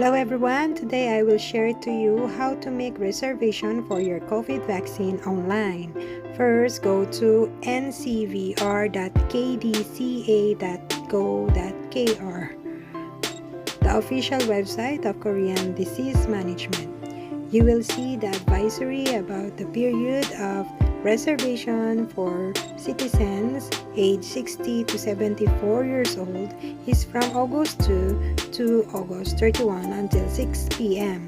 Hello everyone, today I will share to you how to make reservation for your COVID vaccine online. First, go to ncvr.kdca.go.kr, the official website of Korean Disease Management. You will see the advisory about the period of reservation for citizens aged 60 to 74 years old is from August 2 to August 31 until 6 p.m.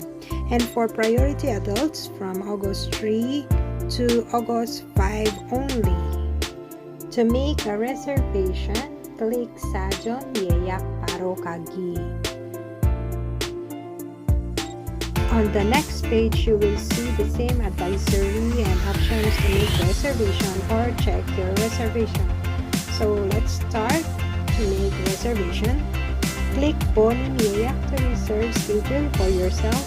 and for priority adults from August 3 to August 5 only. To make a reservation, click 사전 예약 바로 가기. On the next page, you will see the same advisory and options to make reservation or check your reservation. So let's start to make reservation. Click 본인 예약 to reserve schedule for yourself.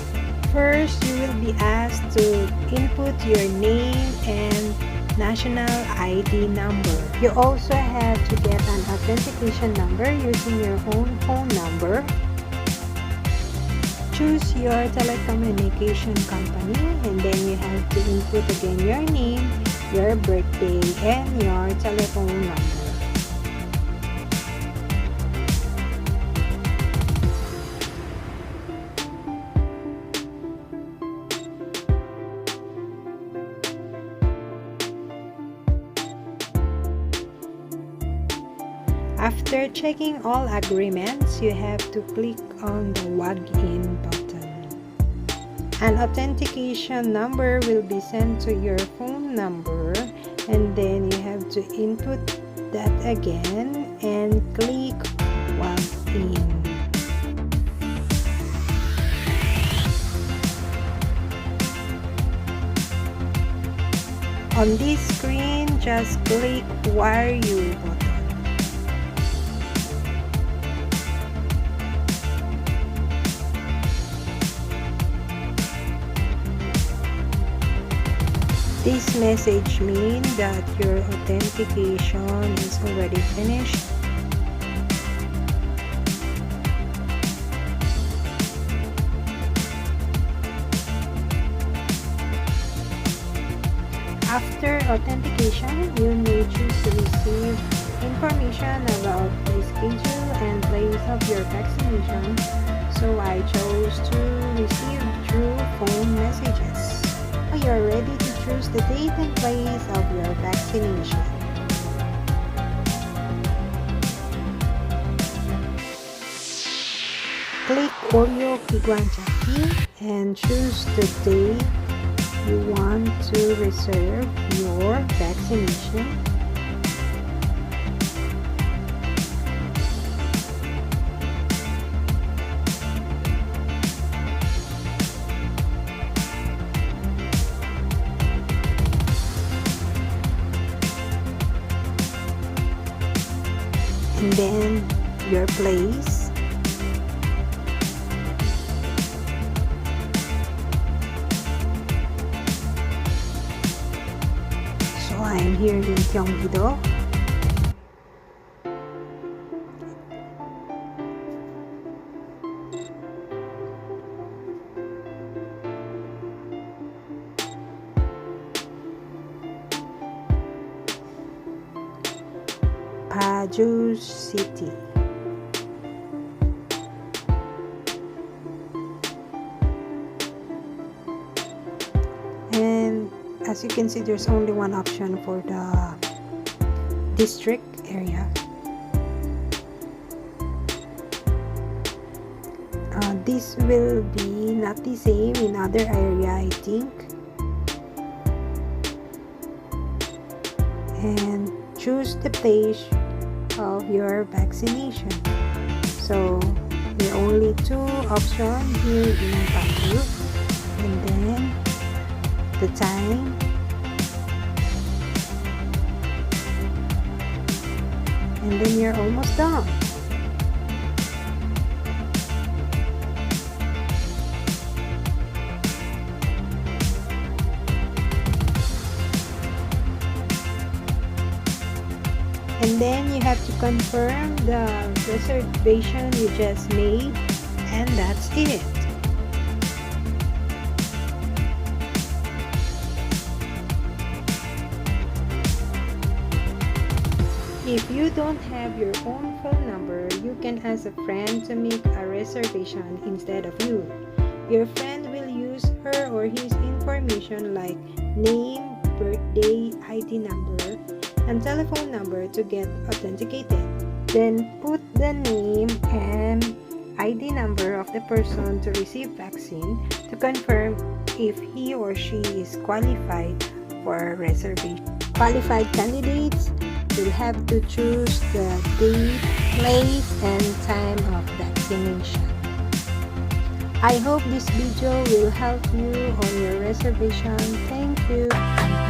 First, you will be asked to input your name and national ID number. You also have to get an authentication number using your own phone number. Choose your telecommunication company and then you have to input again your name, your birthday, and your telephone number. After checking all agreements, you have to click on the login button. An authentication number will be sent to your phone number and then you have to input that again and click login. On this screen, just click Wire You button. This message means that your authentication is already finished. After authentication, you may choose to receive information about the schedule and place of your vaccination. So I chose to receive through phone messages. You are ready to choose the date and place of your vaccination. Click Oryo 기관 찾기 and choose the day you want to reserve your vaccination. And then your place. So I'm here in Gyeonggi-do. Paju City. And as you can see, there's only one option for the district area. This will be not the same in other area, I think. And choose the place of your vaccination. So there are only two options here in Paju, and then the time, and then you're almost done. And then you have to confirm the reservation you just made, and that's it. If you don't have your own phone number, you can ask a friend to make a reservation instead of you. Your friend will use her or his information like name, birthday, ID number, and telephone number to get authenticated. Then put the name and ID number of the person to receive vaccine to confirm if he or she is qualified for reservation. Qualified candidates will have to choose the date, place, and time of vaccination. I hope this video will help you on your reservation. Thank you.